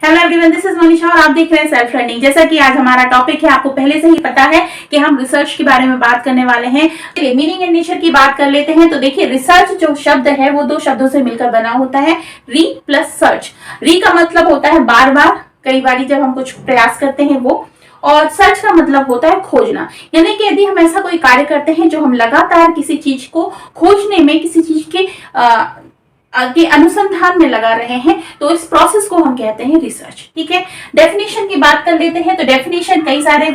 Hello everyone, this is Manisha और आप देख रहे हैं सेल्फ लर्निंग। जैसा कि आज हमारा टॉपिक है, आपको पहले से ही पता है कि हम रिसर्च के बारे में बात करने वाले हैं। मीनिंग एंड नेचर की बात कर लेते हैं। तो देखिए, रिसर्च जो शब्द है वो दो शब्दों से मिलकर बना होता है, री प्लस सर्च। री का मतलब होता है बार बार, कई बार जब हम कुछ प्रयास करते हैं वो, और सर्च का मतलब होता है खोजना। यानी कि यदि हम ऐसा कोई कार्य करते हैं जो हम लगातार किसी चीज को खोजने में, किसी चीज के आगे अनुसंधान में लगा रहे हैं, तो इस प्रोसेस को हम कहते हैं रिसर्च। ठीक है, डेफिनेशन की बात कर लेते हैं। तो डेफिनेशन कई सारे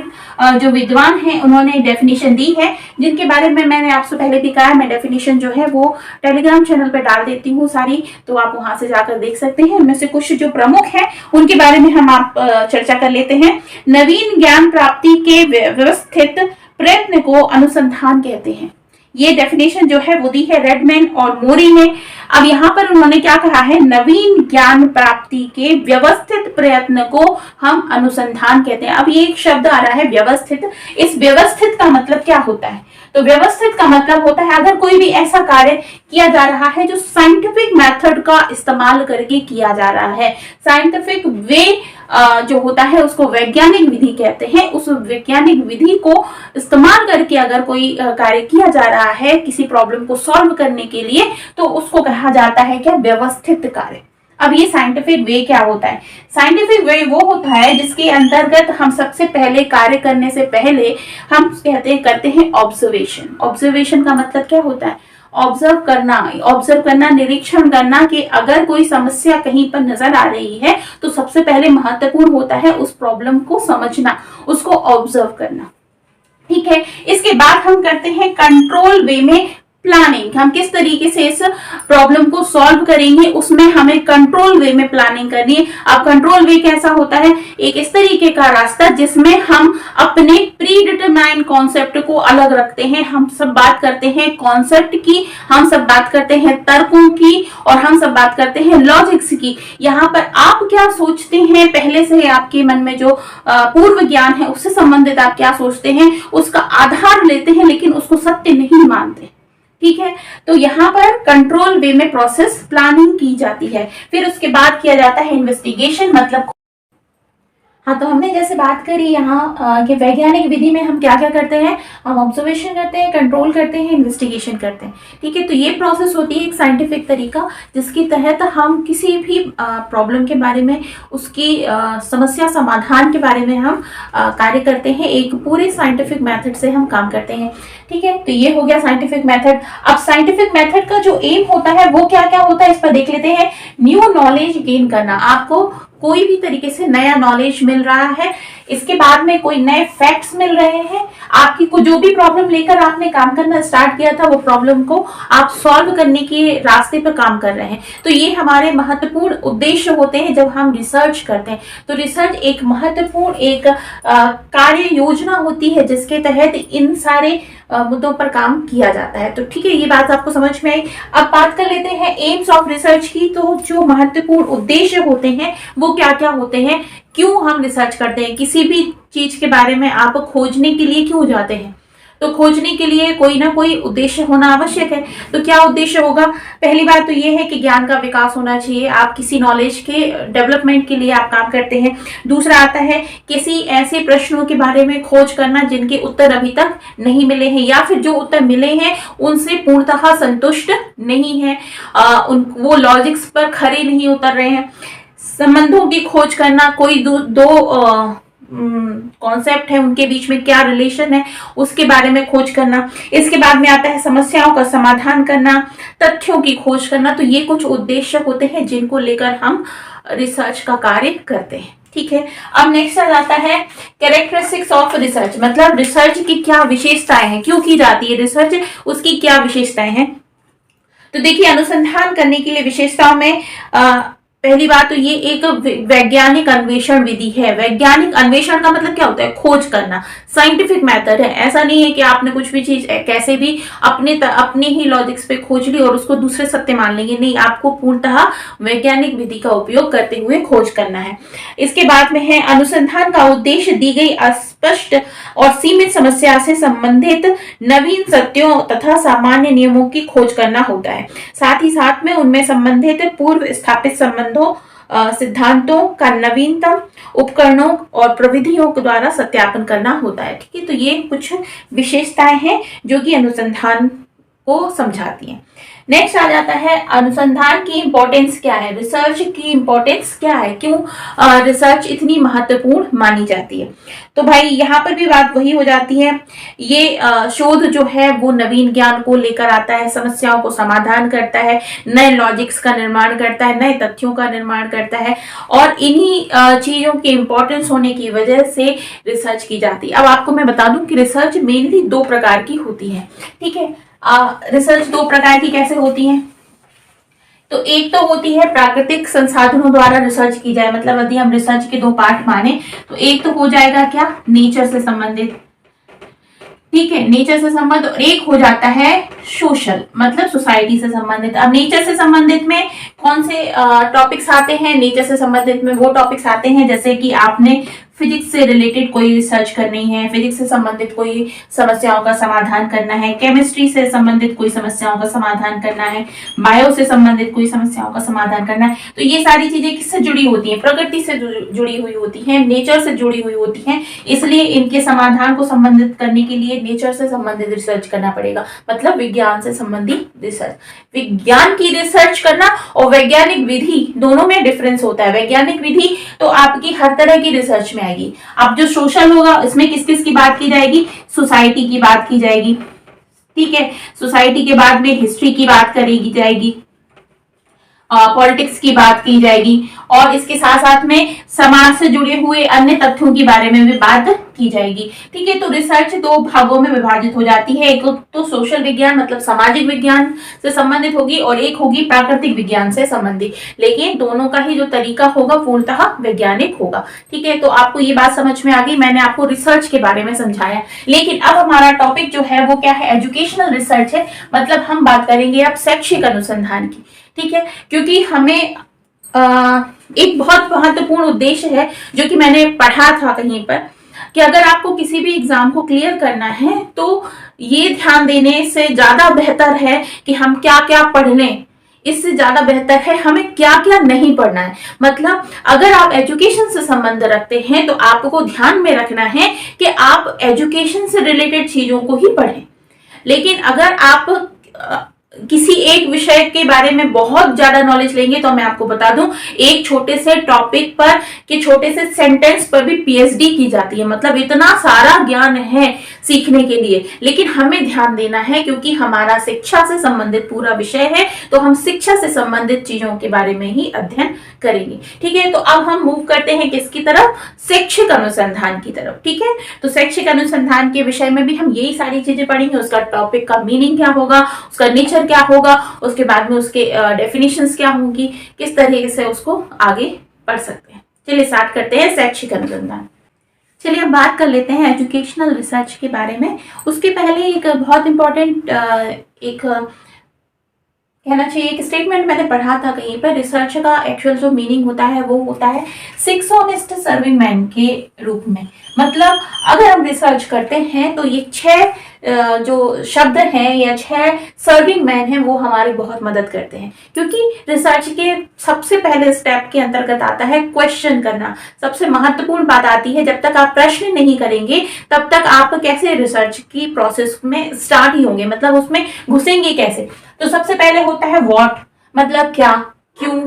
जो विद्वान हैं उन्होंने डेफिनेशन दी है, जिनके बारे में मैंने आपसे पहले भी कहा है। मैं डेफिनेशन जो है वो टेलीग्राम चैनल पे डाल देती हूँ सारी, तो आप वहां से जाकर देख सकते हैं। उनमें से कुछ जो प्रमुख है उनके बारे में हम आप चर्चा कर लेते हैं। नवीन ज्ञान प्राप्ति के व्यवस्थित प्रयत्न को अनुसंधान कहते हैं। ये डेफिनेशन जो है वो दी है रेडमैन और मोरी ने। अब यहाँ पर उन्होंने क्या कहा है, नवीन ज्ञान प्राप्ति के व्यवस्थित प्रयत्न को हम अनुसंधान कहते हैं। अब ये एक शब्द आ रहा है व्यवस्थित। इस व्यवस्थित का मतलब क्या होता है? तो व्यवस्थित का मतलब होता है अगर कोई भी ऐसा कार्य किया जा रहा है जो साइंटिफिक मेथड का इस्तेमाल करके किया जा रहा है। साइंटिफिक वे जो होता है उसको वैज्ञानिक विधि कहते हैं। उस वैज्ञानिक विधि को इस्तेमाल करके अगर कोई कार्य किया जा रहा है किसी प्रॉब्लम को सॉल्व करने के लिए, तो उसको कहा जाता है क्या, व्यवस्थित कार्य। अब ये साइंटिफिक वे क्या होता है? साइंटिफिक वे वो होता है जिसके अंतर्गत हम सबसे पहले कार्य करने से पहले हम करते हैं ऑब्जर्वेशन। ऑब्जर्वेशन का मतलब क्या होता है? ऑब्जर्व करना, निरीक्षण करना कि अगर कोई समस्या कहीं पर नजर आ रही है तो सबसे पहले महत्वपूर्ण होता है उस प्रॉब्लम को समझना, उसको ऑब्जर्व करना। ठीक है, इसके बाद हम करते हैं कंट्रोल वे में प्लानिंग। हम किस तरीके से इस प्रॉब्लम को सॉल्व करेंगे, उसमें हमें कंट्रोल वे में प्लानिंग करनी है। अब कंट्रोल वे कैसा होता है? एक इस तरीके का रास्ता जिसमें हम अपने प्री डिटरमाइंड कॉन्सेप्ट को अलग रखते हैं। हम सब बात करते हैं कॉन्सेप्ट की, हम सब बात करते हैं तर्कों की, और हम सब बात करते हैं लॉजिक्स की। यहाँ पर आप क्या सोचते हैं, पहले से आपके मन में जो पूर्व ज्ञान है उससे संबंधित आप क्या सोचते हैं, उसका आधार लेते हैं, लेकिन उसको सत्य नहीं मानते। ठीक है, तो यहाँ पर कंट्रोल वे में प्रोसेस प्लानिंग की जाती है। फिर उसके बाद किया जाता है इन्वेस्टिगेशन, मतलब हाँ, तो हमने जैसे बात करी यहाँ कि वैज्ञानिक विधि में हम क्या क्या करते हैं, हम ऑब्जर्वेशन करते हैं, कंट्रोल करते हैं, इन्वेस्टिगेशन करते हैं। ठीक है, तो ये प्रोसेस होती है एक साइंटिफिक तरीका जिसके तहत हम किसी भी प्रॉब्लम के बारे में, उसकी समस्या समाधान के बारे में हम कार्य करते हैं। एक पूरे साइंटिफिक मेथड से हम काम करते हैं। ठीक है, तो ये हो गया साइंटिफिक मेथड। अब साइंटिफिक मेथड का जो एम होता है वो क्या क्या होता है, इस पर देख लेते हैं। न्यू नॉलेज गेन करना, आपको कोई भी तरीके से नया नॉलेज मिल रहा है, इसके बाद में कोई नए फैक्ट्स मिल रहे हैं, आपकी को जो भी प्रॉब्लम लेकर आपने काम करना स्टार्ट किया था वो प्रॉब्लम को आप सॉल्व करने के रास्ते पर काम कर रहे हैं। तो ये हमारे महत्वपूर्ण उद्देश्य होते हैं जब हम रिसर्च करते हैं। तो रिसर्च एक महत्वपूर्ण एक कार्य योजना होती है जिसके तहत इन सारे मुद्दों पर काम किया जाता है। तो ठीक है, ये बात आपको समझ में आई। अब बात कर लेते हैं एम्स ऑफ रिसर्च की। तो जो महत्वपूर्ण उद्देश्य होते हैं वो क्या क्या होते हैं, क्यों हम रिसर्च करते हैं, किसी भी चीज के बारे में आप खोजने के लिए क्यों जाते हैं? तो खोजने के लिए कोई ना कोई उद्देश्य होना आवश्यक है। तो क्या उद्देश्य होगा? पहली बात तो ये है कि ज्ञान का विकास होना चाहिए, आप किसी नॉलेज के डेवलपमेंट के लिए आप काम करते हैं। दूसरा आता है किसी ऐसे प्रश्नों के बारे में खोज करना जिनके उत्तर अभी तक नहीं मिले हैं, या फिर जो उत्तर मिले हैं उनसे पूर्णतः संतुष्ट नहीं है, वो लॉजिक्स पर खरे नहीं उतर रहे हैं। संबंधों की खोज करना, कोई दो कॉन्सेप्ट है उनके बीच में क्या रिलेशन है उसके बारे में खोज करना। इसके बाद में आता है समस्याओं का समाधान करना, तथ्यों की खोज करना। तो ये कुछ उद्देश्य होते हैं जिनको लेकर हम रिसर्च का कार्य करते हैं। ठीक है, अब नेक्स्ट आ जाता है कैरेक्टरिस्टिक्स ऑफ रिसर्च, मतलब रिसर्च की क्या विशेषताएं हैं, क्यों की जाती है रिसर्च, उसकी क्या विशेषताएं हैं। तो देखिए, अनुसंधान करने के लिए विशेषताओं में पहली बात तो ये एक वैज्ञानिक अन्वेषण विधि है। वैज्ञानिक अन्वेषण का मतलब क्या होता है? खोज करना। साइंटिफिक मेथड है, ऐसा नहीं है कि आपने कुछ भी चीज कैसे भी अपने ही लॉजिक्स पे खोज ली और उसको दूसरे सत्य मान लेंगे, नहीं, आपको पूर्णतः वैज्ञानिक विधि का उपयोग करते हुए खोज करना है। इसके बाद में है अनुसंधान का उद्देश्य दी गई स्पष्ट और सीमित समस्या से संबंधित नवीन सत्यों तथा सामान्य नियमों की खोज करना होता है। साथ ही साथ में उनमें संबंधित पूर्व स्थापित संबंधों सिद्धांतों का नवीनतम उपकरणों और प्रविधियों के द्वारा सत्यापन करना होता है। ठीक है, तो ये कुछ विशेषताएं हैं जो कि अनुसंधान को समझाती हैं। नेक्स्ट आ जाता है अनुसंधान की इंपॉर्टेंस क्या है, रिसर्च की इंपॉर्टेंस क्या है, क्यों रिसर्च इतनी महत्वपूर्ण मानी जाती है। तो भाई यहाँ पर भी बात वही हो जाती है, ये शोध जो है वो नवीन ज्ञान को लेकर आता है, समस्याओं को समाधान करता है, नए लॉजिक्स का निर्माण करता है, नए तथ्यों का निर्माण करता है, और इन्हीं चीजों के इंपॉर्टेंस होने की वजह से रिसर्च की जाती है। अब आपको मैं बता दूं कि रिसर्च मेनली 2 प्रकार की होती है। ठीक है, रिसर्च 2 प्रकार की कैसे होती है, तो एक तो होती है प्राकृतिक संसाधनों द्वारा रिसर्च की जाए, मतलब यदि हम रिसर्च के 2 पार्ट माने तो एक तो हो जाएगा क्या, नेचर से संबंधित। ठीक है, नेचर से संबंध, और एक हो जाता है सोशल, मतलब सोसाइटी से संबंधित। अब नेचर से संबंधित में कौन से टॉपिक्स आते हैं, नेचर से संबंधित में वो टॉपिक्स आते हैं जैसे कि आपने फिजिक्स से रिलेटेड कोई रिसर्च करनी है, फिजिक्स से संबंधित कोई समस्याओं का समाधान करना है, केमिस्ट्री से संबंधित कोई समस्याओं का समाधान करना है, बायो से संबंधित कोई समस्याओं का समाधान करना है। तो ये सारी चीजें किससे जुड़ी होती हैं, प्रकृति से जुड़ी हुई होती हैं, नेचर से जुड़ी हुई होती हैं, इसलिए इनके समाधान को संबंधित करने के लिए नेचर से संबंधित रिसर्च करना पड़ेगा, मतलब विज्ञान से संबंधित रिसर्च। विज्ञान की रिसर्च करना और वैज्ञानिक विधि दोनों में डिफरेंस होता है। वैज्ञानिक विधि तो आपकी हर तरह की रिसर्च में आएगी। अब जो सोशल होगा इसमें किस किस की बात की जाएगी, सोसाइटी की बात की जाएगी। ठीक है, सोसाइटी के बाद में हिस्ट्री की बात करेगी जाएगी, पॉलिटिक्स की बात की जाएगी, और इसके साथ साथ में समाज से जुड़े हुए अन्य तथ्यों के बारे में भी बात की जाएगी। ठीक है, तो रिसर्च 2 भागों में विभाजित हो जाती है, एक तो सोशल विज्ञान मतलब सामाजिक विज्ञान से संबंधित होगी, और एक होगी प्राकृतिक विज्ञान से संबंधित, लेकिन दोनों का ही जो तरीका होगा पूर्णतः वैज्ञानिक होगा। ठीक है, तो आपको ये बात समझ में आ गई, मैंने आपको रिसर्च के बारे में समझाया। लेकिन अब हमारा टॉपिक जो है वो क्या है, एजुकेशनल रिसर्च है, मतलब हम बात करेंगे अब शैक्षिक अनुसंधान की। ठीक है, क्योंकि हमें एक बहुत महत्वपूर्ण उद्देश्य है जो कि मैंने पढ़ा था कहीं पर, कि अगर आपको किसी भी एग्जाम को क्लियर करना है तो ये ध्यान देने से ज्यादा बेहतर है कि हम क्या क्या पढ़ लें, इससे ज्यादा बेहतर है हमें क्या क्या नहीं पढ़ना है। मतलब अगर आप एजुकेशन से संबंध रखते हैं तो आपको ध्यान में रखना है कि आप एजुकेशन से रिलेटेड चीजों को ही पढ़ें। लेकिन अगर आप किसी एक विषय के बारे में बहुत ज्यादा नॉलेज लेंगे, तो मैं आपको बता दूं एक छोटे से टॉपिक पर कि छोटे से सेंटेंस पर भी पीएचडी की जाती है, मतलब इतना सारा ज्ञान है सीखने के लिए। लेकिन हमें ध्यान देना है क्योंकि हमारा शिक्षा से संबंधित पूरा विषय है, तो हम शिक्षा से संबंधित चीजों के बारे में ही अध्ययन करेंगे। ठीक है, तो अब हम मूव करते हैं किसकी तरफ, शैक्षिक अनुसंधान की तरफ। ठीक है, तो शैक्षिक अनुसंधान के विषय में भी हम यही सारी चीजें पढ़ेंगे, उसका टॉपिक का मीनिंग क्या होगा, उसका नेचर क्या होगा, उसके बाद में उसके डेफिनेशंस क्या होंगी, किस तरीके से उसको आगे पढ़ सकते हैं। चलिए स्टार्ट करते हैं शैक्षिक अनुसंधान। चलिए अब बात कर लेते हैं एजुकेशनल रिसर्च के बारे में। उसके पहले एक बहुत इंपॉर्टेंट एक कहना चाहिए एक स्टेटमेंट मैंने पढ़ा था कहीं पर, रिसर्च का एक्चुअल जो मीनिंग होता है वो होता है 6 ऑनेस्ट सर्विंग मैन के रूप में। मतलब अगर हम रिसर्च करते हैं तो ये 6 जो शब्द हैं या 6 सर्विंग मैन हैं वो हमारी बहुत मदद करते हैं, क्योंकि रिसर्च के सबसे पहले स्टेप के अंतर्गत आता है क्वेश्चन करना। सबसे महत्वपूर्ण बात आती है, जब तक आप प्रश्न नहीं करेंगे तब तक आप कैसे रिसर्च की प्रोसेस में स्टार्ट ही होंगे, मतलब उसमें घुसेंगे कैसे। तो सबसे पहले होता है व्हाट, मतलब क्या, क्यों,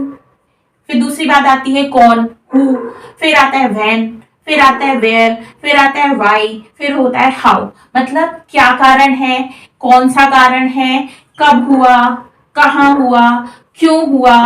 फिर दूसरी बात आती है कौन, हु, फिर आता है व्हेन, फिर आता है वेयर, फिर आता है वाई, फिर होता है हाउ, मतलब क्या कारण है, कौन सा कारण है, कब हुआ, कहाँ हुआ, क्यों हुआ,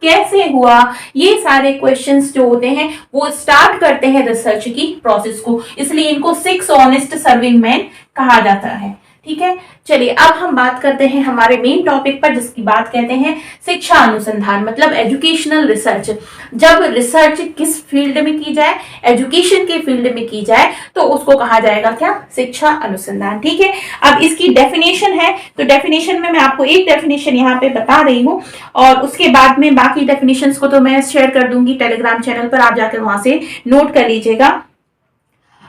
कैसे हुआ। ये सारे क्वेश्चंस जो होते हैं वो स्टार्ट करते हैं रिसर्च की प्रोसेस को, इसलिए इनको 6 ऑनेस्ट सर्विंग मैन कहा जाता है। ठीक है, चलिए अब हम बात करते हैं हमारे मेन टॉपिक पर, जिसकी बात कहते हैं शिक्षा अनुसंधान, मतलब एजुकेशनल रिसर्च। जब रिसर्च किस फील्ड में की जाए, एजुकेशन के फील्ड में की जाए, तो उसको कहा जाएगा क्या, शिक्षा अनुसंधान। ठीक है, अब इसकी डेफिनेशन है, तो डेफिनेशन में मैं आपको एक डेफिनेशन यहाँ पे बता रही हूँ, और उसके बाद में बाकी डेफिनेशंस को तो मैं शेयर कर दूंगी टेलीग्राम चैनल पर, आप जाकर वहां से नोट कर लीजिएगा।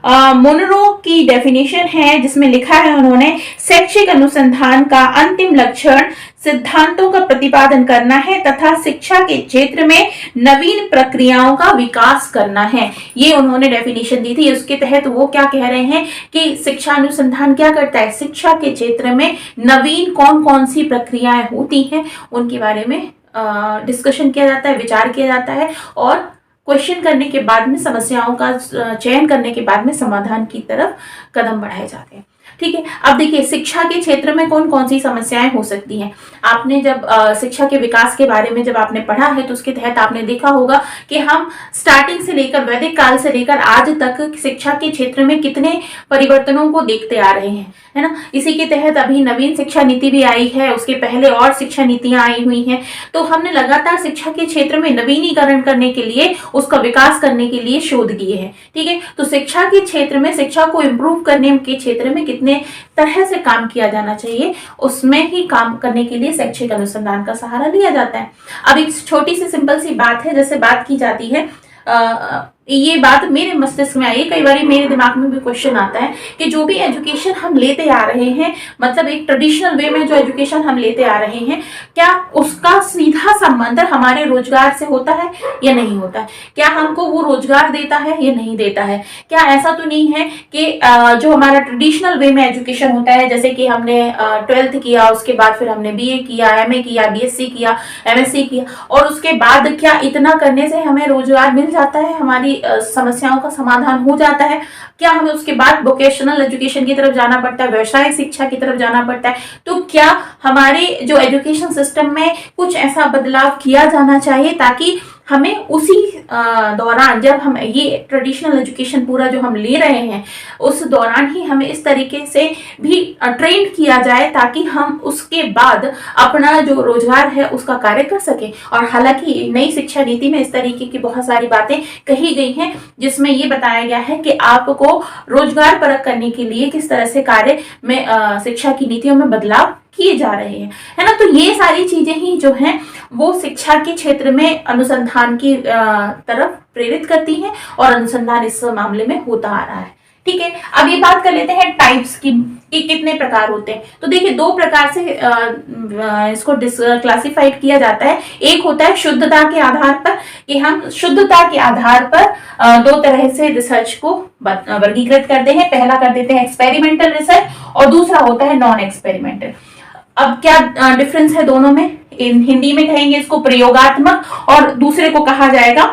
मोनरो की डेफिनेशन है जिसमें लिखा है उन्होंने, शैक्षिक अनुसंधान का अंतिम लक्षण सिद्धांतों का प्रतिपादन करना है तथा शिक्षा के क्षेत्र में नवीन प्रक्रियाओं का विकास करना है। ये उन्होंने डेफिनेशन दी थी। उसके तहत वो क्या कह रहे हैं कि शिक्षा अनुसंधान क्या करता है, शिक्षा के क्षेत्र में नवीन कौन कौन सी प्रक्रियाएं होती हैं उनके बारे में डिस्कशन किया जाता है, विचार किया जाता है और क्वेश्चन करने के बाद में, समस्याओं का चयन करने के बाद में समाधान की तरफ कदम बढ़ाए जाते हैं। ठीक है, अब देखिए शिक्षा के क्षेत्र में कौन कौन सी समस्याएं हो सकती हैं। आपने जब शिक्षा के विकास के बारे में जब आपने पढ़ा है तो उसके तहत आपने देखा होगा कि हम स्टार्टिंग से लेकर, वैदिक काल से लेकर आज तक शिक्षा के क्षेत्र में कितने परिवर्तनों को देखते आ रहे हैं, है ना। इसी के तहत अभी नवीन शिक्षा नीति भी आई है, उसके पहले और शिक्षा नीतियां आई हुई हैं। तो हमने लगातार शिक्षा के क्षेत्र में नवीनीकरण करने के लिए, उसका विकास करने के लिए शोध किए हैं। ठीक है, तो शिक्षा के क्षेत्र में, शिक्षा को इम्प्रूव करने के क्षेत्र में कितने तरह से काम किया जाना चाहिए, उसमें ही काम करने के लिए शैक्षिक अनुसंधान का सहारा लिया जाता है। अब एक छोटी सी सिंपल सी बात है, जैसे बात की जाती है, ये बात मेरे मस्तिष्क में आई, कई बार मेरे दिमाग में भी क्वेश्चन आता है कि जो भी एजुकेशन हम लेते आ रहे हैं, मतलब एक ट्रेडिशनल वे में जो एजुकेशन हम लेते आ रहे हैं, क्या उसका सीधा संबंध हमारे रोजगार से होता है या नहीं होता है? क्या हमको वो रोजगार देता है या नहीं देता है? क्या ऐसा तो नहीं है कि जो हमारा ट्रेडिशनल वे में एजुकेशन होता है, जैसे कि हमने 12th किया, उसके बाद फिर हमने BA किया, MA किया, BSc किया, MSc किया, और उसके बाद क्या इतना करने से हमें रोजगार मिल जाता है, हमारी समस्याओं का समाधान हो जाता है? क्या हमें उसके बाद वोकेशनल एजुकेशन की तरफ जाना पड़ता है, व्यवसायिक शिक्षा की तरफ जाना पड़ता है? तो क्या हमारे जो एजुकेशन सिस्टम में कुछ ऐसा बदलाव किया जाना चाहिए ताकि हमें उसी दौरान, जब हम ये ट्रेडिशनल एजुकेशन पूरा जो हम ले रहे हैं, उस दौरान ही हमें इस तरीके से भी ट्रेन किया जाए ताकि हम उसके बाद अपना जो रोजगार है उसका कार्य कर सकें। और हालांकि नई शिक्षा नीति में इस तरीके की बहुत सारी बातें कही गई हैं जिसमें ये बताया गया है कि आपको रोजगार परक करने के लिए किस तरह से कार्य में शिक्षा की नीतियों में बदलाव किए जा रहे हैं, है ना। तो ये सारी चीजें ही जो हैं वो शिक्षा के क्षेत्र में अनुसंधान की तरफ प्रेरित करती हैं और अनुसंधान इस मामले में होता आ रहा है। ठीक है, अब ये बात कर लेते हैं टाइप्स की कि कितने प्रकार होते हैं। तो देखिए 2 प्रकार से इसको क्लासिफाइड किया जाता है। एक होता है शुद्धता के आधार पर, कि हम शुद्धता के आधार पर 2 तरह से रिसर्च को वर्गीकृत करते हैं। पहला कर देते हैं एक्सपेरिमेंटल रिसर्च और दूसरा होता है नॉन एक्सपेरिमेंटल। अब क्या डिफरेंस है दोनों में? हिंदी में कहेंगे इसको प्रयोगात्मक और दूसरे को कहा जाएगा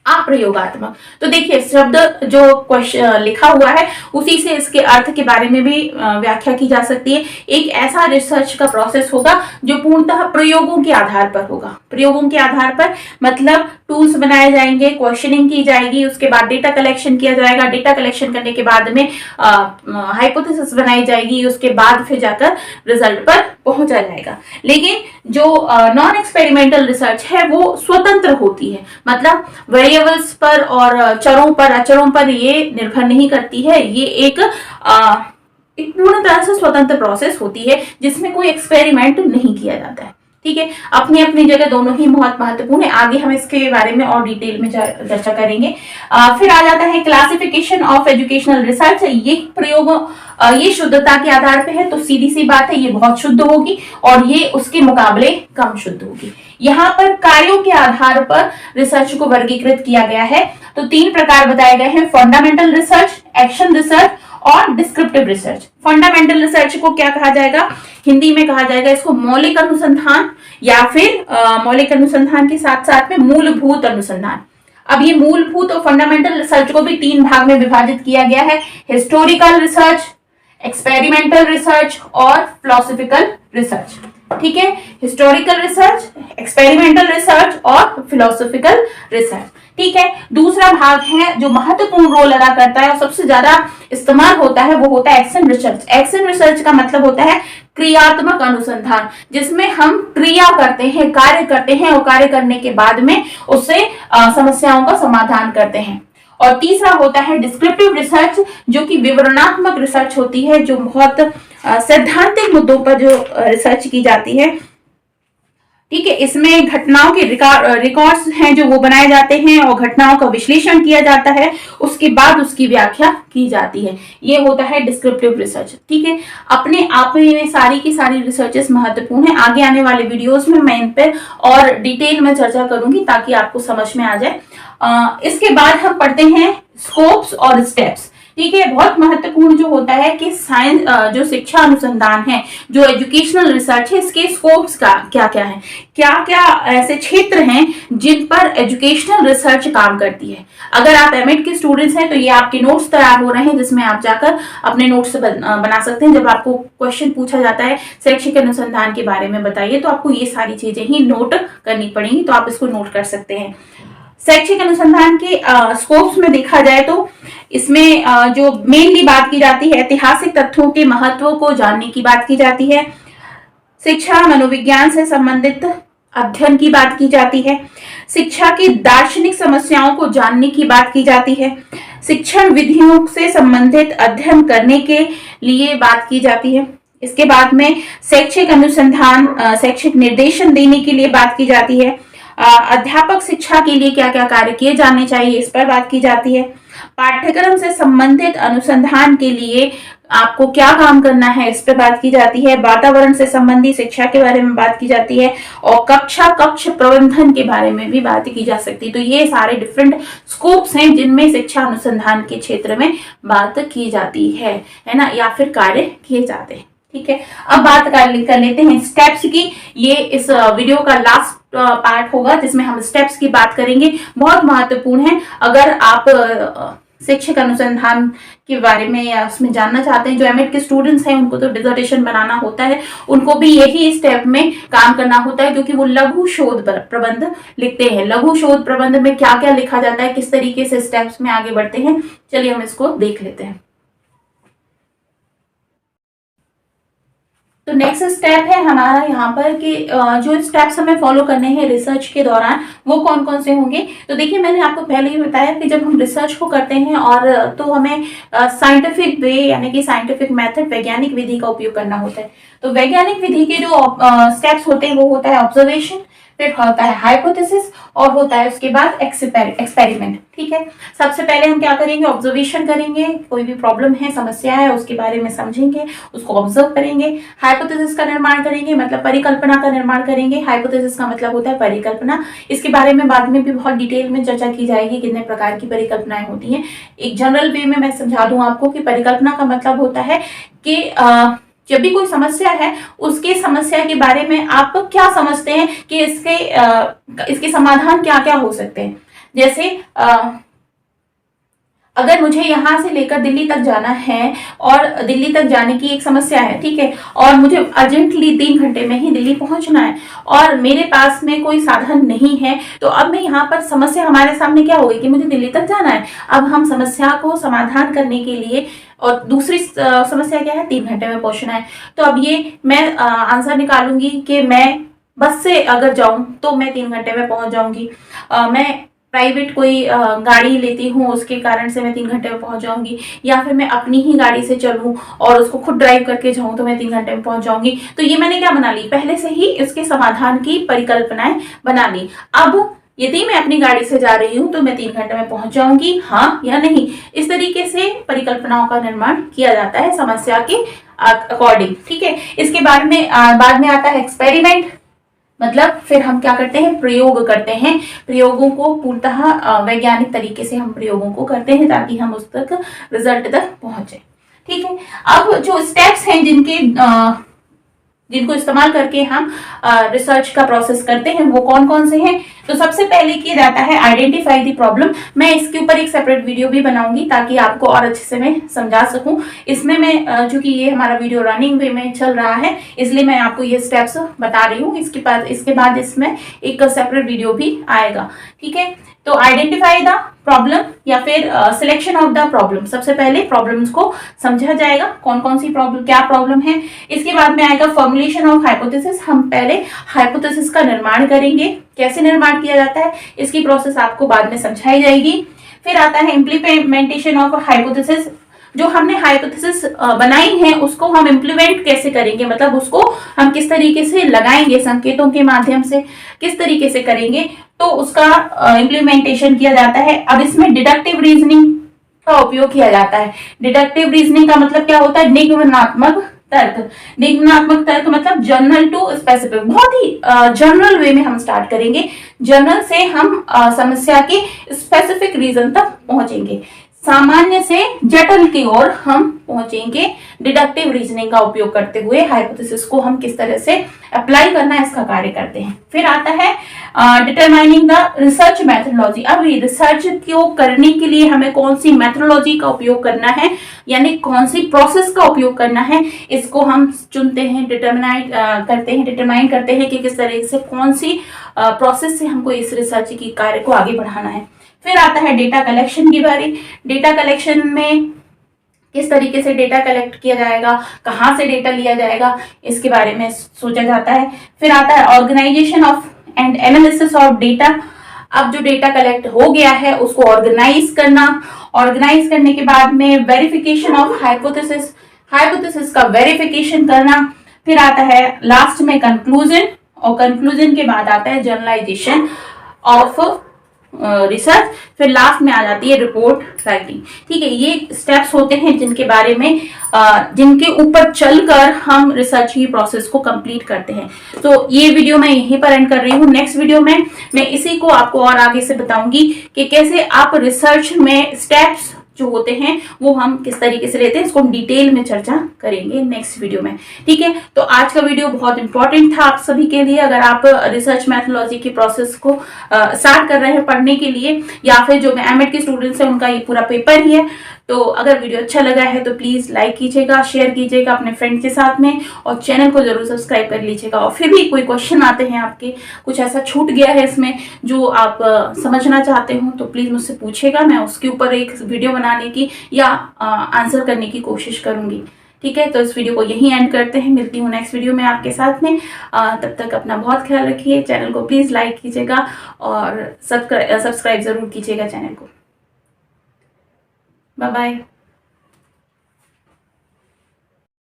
अप्रयोगात्मक। तो देखिए शब्द जो क्वेश्चन लिखा हुआ है उसी से इसके अर्थ के बारे में भी व्याख्या की जा सकती है। एक ऐसा रिसर्च का प्रोसेस होगा जो पूर्णतः प्रयोगों के आधार पर होगा। प्रयोगों के आधार पर मतलब टूल्स बनाए जाएंगे, क्वेश्चनिंग की जाएगी, उसके बाद डेटा कलेक्शन किया जाएगा, डेटा कलेक्शन करने के बाद में हाइपोथेसिस बनाई जाएगी, उसके बाद फिर जाकर रिजल्ट पर पहुंचा जाएगा। लेकिन जो नॉन एक्सपेरिमेंटल रिसर्च है वो स्वतंत्र होती है, मतलब वेरिएबल्स पर और चरों पर, अचरों पर ये निर्भर नहीं करती है। ये एक पूर्ण तरह से स्वतंत्र प्रोसेस होती है जिसमें कोई एक्सपेरिमेंट नहीं किया जाता है। ठीक है, अपनी अपनी जगह दोनों ही बहुत महत्वपूर्ण है। आगे हम इसके बारे में और डिटेल में चर्चा करेंगे। फिर आ जाता है क्लासिफिकेशन ऑफ एजुकेशनल रिसर्च। ये प्रयोग ये शुद्धता के आधार पे है, तो सीधी सी बात है ये बहुत शुद्ध होगी और ये उसके मुकाबले कम शुद्ध होगी। यहाँ पर कार्यों के आधार पर रिसर्च को वर्गीकृत किया गया है। तो 3 प्रकार बताए गए हैं, फंडामेंटल रिसर्च, एक्शन रिसर्च और डिस्क्रिप्टिव रिसर्च। फंडामेंटल रिसर्च को क्या कहा जाएगा? हिंदी में कहा जाएगा इसको मौलिक अनुसंधान, या फिर मौलिक अनुसंधान के साथ साथ में मूलभूत अनुसंधान। अब ये मूलभूत और फंडामेंटल रिसर्च को भी 3 भाग में विभाजित किया गया है, हिस्टोरिकल रिसर्च, एक्सपेरिमेंटल रिसर्च और फिलोसॉफिकल रिसर्च। ठीक है, हिस्टोरिकल रिसर्च, एक्सपेरिमेंटल रिसर्च और फिलोसॉफिकल रिसर्च। ठीक है, दूसरा भाग है जो महत्वपूर्ण रोल अदा करता है और सबसे ज्यादा इस्तेमाल होता है, वो होता है एक्शन रिसर्च। एक्शन रिसर्च का मतलब होता है क्रियात्मक अनुसंधान, जिसमें हम क्रिया करते हैं, कार्य करते हैं और कार्य करने के बाद में उससे समस्याओं का समाधान करते हैं। और तीसरा होता है डिस्क्रिप्टिव रिसर्च, जो कि विवरणात्मक रिसर्च होती है, जो बहुत सैद्धांतिक मुद्दों पर जो रिसर्च की जाती है। ठीक है। इसमें घटनाओं के रिकॉर्ड्स हैं जो वो बनाए जाते हैं और घटनाओं का विश्लेषण किया जाता है, उसके बाद उसकी व्याख्या की जाती है। ये होता है डिस्क्रिप्टिव रिसर्च। ठीक है, अपने आप में सारी की सारी रिसर्चेस महत्वपूर्ण है। आगे आने वाले वीडियोस में मैं इन पर और डिटेल में चर्चा करूंगी ताकि आपको समझ में आ जाए। इसके बाद हम पढ़ते हैं स्कोप्स और स्टेप्स। ठीक है, बहुत महत्वपूर्ण जो होता है कि साइंस जो शिक्षा अनुसंधान है, जो एजुकेशनल रिसर्च है, इसके स्कोप्स का क्या क्या है, क्या क्या ऐसे क्षेत्र हैं जिन पर एजुकेशनल रिसर्च काम करती है। अगर आप एमएड के स्टूडेंट्स हैं तो ये आपके नोट्स तैयार हो रहे हैं जिसमें आप जाकर अपने नोट्स बना सकते हैं। जब आपको क्वेश्चन पूछा जाता है शैक्षिक अनुसंधान के बारे में बताइए, तो आपको ये सारी चीजें ही नोट करनी पड़ेंगी, तो आप इसको नोट कर सकते हैं। शैक्षिक अनुसंधान के स्कोप्स में देखा जाए तो इसमें जो मेनली बात की जाती है, ऐतिहासिक तथ्यों के महत्व को जानने की बात की जाती है, शिक्षा मनोविज्ञान से संबंधित अध्ययन की बात की जाती है, शिक्षा की दार्शनिक समस्याओं को जानने की बात की जाती है, शिक्षण विधियों से संबंधित अध्ययन करने के लिए बात की जाती है। इसके बाद में शैक्षिक अनुसंधान शैक्षिक निर्देशन देने के लिए बात की जाती है, अध्यापक शिक्षा के लिए क्या क्या कार्य किए जाने चाहिए इस पर बात की जाती है, पाठ्यक्रम से संबंधित अनुसंधान के लिए आपको क्या काम करना है इस पर बात की जाती है, वातावरण से संबंधी शिक्षा के बारे में बात की जाती है और कक्ष प्रबंधन के बारे में भी बात की जा सकती है। तो ये सारे डिफरेंट स्कोप्स हैं जिनमें शिक्षा अनुसंधान के क्षेत्र में बात की जाती है ना, या फिर कार्य किए जाते हैं। ठीक है, अब बात कर लेते हैं स्टेप्स की। ये इस वीडियो का लास्ट पार्ट होगा जिसमें हम स्टेप्स की बात करेंगे, बहुत महत्वपूर्ण है। अगर आप शिक्षक अनुसंधान के बारे में या उसमें जानना चाहते हैं, जो एमएड के स्टूडेंट्स हैं उनको तो डिसर्टेशन बनाना होता है, उनको भी यही स्टेप में काम करना होता है क्योंकि वो लघु शोध प्रबंध लिखते हैं। लघु शोध प्रबंध में क्या क्या लिखा जाता है, किस तरीके से स्टेप्स में आगे बढ़ते हैं, चलिए हम इसको देख लेते हैं। तो नेक्स्ट स्टेप है हमारा यहाँ पर कि जो स्टेप्स हमें फॉलो करने हैं रिसर्च के दौरान वो कौन कौन से होंगे। तो देखिए, मैंने आपको पहले ही बताया कि जब हम रिसर्च को करते हैं और तो हमें साइंटिफिक वे यानी कि साइंटिफिक मेथड, वैज्ञानिक विधि का उपयोग करना होता है। तो वैज्ञानिक विधि के जो स्टेप्स होते हैं वो होता है ऑब्जर्वेशन, फिर होता है हाइपोथेसिस और होता है उसके बाद एक्सपेरिमेंट। ठीक है, सबसे पहले हम क्या करेंगे, ऑब्जर्वेशन करेंगे, कोई भी प्रॉब्लम है, समस्या है, उसके बारे में समझेंगे, उसको ऑब्जर्व करेंगे। हाइपोथेसिस का निर्माण करेंगे, मतलब परिकल्पना का निर्माण करेंगे। हाइपोथेसिस का मतलब होता है परिकल्पना। इसके बारे में बाद में भी बहुत डिटेल में चर्चा की जाएगी, कितने प्रकार की परिकल्पनाएं होती हैं। एक जनरल वे में मैं समझा दूं आपको कि परिकल्पना का मतलब होता है कि जब भी कोई समस्या है, उसके समस्या के बारे में आप क्या समझते हैं कि इसके समाधान क्या क्या हो सकते हैं। जैसे अगर मुझे यहां से लेकर दिल्ली तक जाना है और दिल्ली तक जाने की एक समस्या है, ठीक है, और मुझे अर्जेंटली 3 घंटे में ही दिल्ली पहुंचना है और मेरे पास में कोई साधन नहीं है, तो अब मैं यहाँ पर समस्या हमारे सामने क्या होगी कि मुझे दिल्ली तक जाना है। अब हम समस्या को समाधान करने के लिए, और दूसरी समस्या क्या है, 3 घंटे में पहुंचना है, तो अब ये मैं आंसर निकालूंगी कि मैं बस से अगर जाऊं तो मैं 3 घंटे में पहुंच जाऊंगी, मैं प्राइवेट कोई गाड़ी लेती हूँ उसके कारण से मैं 3 घंटे में पहुंच जाऊंगी, या फिर मैं अपनी ही गाड़ी से चलूं और उसको खुद ड्राइव करके जाऊं तो मैं 3 घंटे में पहुंच जाऊंगी। तो ये मैंने क्या बना ली, पहले से ही इसके समाधान की परिकल्पनाएं बना ली। अब यदि मैं अपनी गाड़ी से जा रही हूं तो मैं 3 घंटे में पहुंच जाऊंगी, हाँ या नहीं। इस तरीके से परिकल्पनाओं का निर्माण किया जाता है समस्या के अकॉर्डिंग। ठीक है, इसके बाद में आता है एक्सपेरिमेंट, मतलब फिर हम क्या करते हैं, प्रयोग करते हैं। प्रयोगों को पूर्णतः वैज्ञानिक तरीके से हम प्रयोगों को करते हैं ताकि हम उस तक रिजल्ट तक पहुंचे। ठीक है, अब जो स्टेप्स हैं जिनको इस्तेमाल करके हम रिसर्च का प्रोसेस करते हैं वो कौन कौन से हैं। तो सबसे पहले किया जाता है आइडेंटिफाई द प्रॉब्लम। मैं इसके ऊपर एक सेपरेट वीडियो भी बनाऊंगी ताकि आपको और अच्छे से मैं समझा सकूं। इसमें मैं चूंकि ये हमारा वीडियो रनिंग वे में चल रहा है इसलिए मैं आपको ये स्टेप्स बता रही हूँ। इसके बाद इसमें एक सेपरेट वीडियो भी आएगा। ठीक है, तो आइडेंटिफाई द प्रॉब्लम या फिर सिलेक्शन ऑफ द प्रॉब्लम। सबसे पहले प्रॉब्लम्स को समझा जाएगा, कौन कौन सी प्रॉब्लम, क्या प्रॉब्लम है। इसके बाद में आएगा फॉर्मुलेशन ऑफ हाइपोथेसिस। हम पहले हाइपोथेसिस का निर्माण करेंगे, कैसे निर्माण किया जाता है इसकी प्रोसेस आपको बाद में समझाई जाएगी। फिर आता है इम्प्लीमेंटेशन ऑफ हाइपोथेसिस। जो हमने हाइपोथेसिस बनाई है उसको हम इम्प्लीमेंट कैसे करेंगे, मतलब उसको हम किस तरीके से लगाएंगे, संकेतों के माध्यम से किस तरीके से करेंगे, तो उसका इम्प्लीमेंटेशन किया जाता है। अब इसमें डिडक्टिव रीजनिंग का उपयोग किया जाता है। डिडक्टिव रीजनिंग का मतलब क्या होता है, निगमनात्मक तर्क। निगमनात्मक तर्क मतलब जनरल टू स्पेसिफिक, बहुत ही जनरल वे में हम स्टार्ट करेंगे। जनरल से हम समस्या के स्पेसिफिक रीजन तक पहुंचेंगे, सामान्य से जटिल की ओर हम पहुंचेंगे। डिडक्टिव रीजनिंग का उपयोग करते हुए हाइपोथेसिस को हम किस तरह से अप्लाई करना है इसका कार्य करते हैं। फिर आता है डिटरमाइनिंग द रिसर्च मेथोडोलॉजी। अब रिसर्च को करने के लिए हमें कौन सी मेथोडोलॉजी का उपयोग करना है, यानी कौन सी प्रोसेस का उपयोग करना है, इसको हम चुनते हैं, डिटरमाइन करते हैं कि किस तरह से कौन सी प्रोसेस से हमको इस रिसर्च की कार्य को आगे बढ़ाना है। फिर आता है डेटा कलेक्शन की बारी। डेटा कलेक्शन में किस तरीके से डेटा कलेक्ट किया जाएगा, कहाँ से डेटा लिया जाएगा, इसके बारे में सोचा जाता है। फिर आता है organisation of and analysis of data. अब जो डेटा कलेक्ट हो गया है उसको ऑर्गेनाइज करना, ऑर्गेनाइज करने के बाद में वेरिफिकेशन ऑफ हाइपोथेसिस, हाइपोथेसिस का वेरिफिकेशन करना। फिर आता है लास्ट में कंक्लूजन, और कंक्लूजन के बाद आता है जर्नलाइजेशन ऑफ रिसर्च। फिर लास्ट में आ जाती है रिपोर्ट राइटिंग। ठीक है, ये स्टेप्स होते हैं जिनके बारे में जिनके ऊपर चलकर हम रिसर्च की प्रोसेस को कंप्लीट करते हैं। तो ये वीडियो मैं यहीं पर एंड कर रही हूँ। नेक्स्ट वीडियो में मैं इसी को आपको और आगे से बताऊंगी कि कैसे आप रिसर्च में स्टेप्स जो होते हैं वो हम किस तरीके से लेते हैं, इसको हम डिटेल में चर्चा करेंगे नेक्स्ट वीडियो में। ठीक है, तो आज का वीडियो बहुत इंपॉर्टेंट था आप सभी के लिए। अगर आप रिसर्च मैथोलॉजी की प्रोसेस को स्टार्ट कर रहे हैं पढ़ने के लिए, या फिर जो एमएड के स्टूडेंट्स हैं उनका ये पूरा पेपर ही है, तो अगर वीडियो अच्छा लगा है तो प्लीज लाइक कीजिएगा, शेयर कीजिएगा अपने फ्रेंड के साथ में, और चैनल को जरूर सब्सक्राइब कर लीजिएगा। और फिर भी कोई क्वेश्चन आते हैं आपके, कुछ ऐसा छूट गया है इसमें जो आप समझना चाहते हो, तो प्लीज मुझसे पूछेगा, मैं उसके ऊपर एक वीडियो बनाने की या आंसर करने की कोशिश करूंगी। ठीक है, तो इस वीडियो को यहीं एंड करते हैं। मिलती हूँ नेक्स्ट वीडियो में आपके साथ में। तब तक अपना बहुत ख्याल रखिए। चैनल को प्लीज लाइक कीजिएगा और सब्सक्राइब जरूर कीजिएगा चैनल को। Bye bye.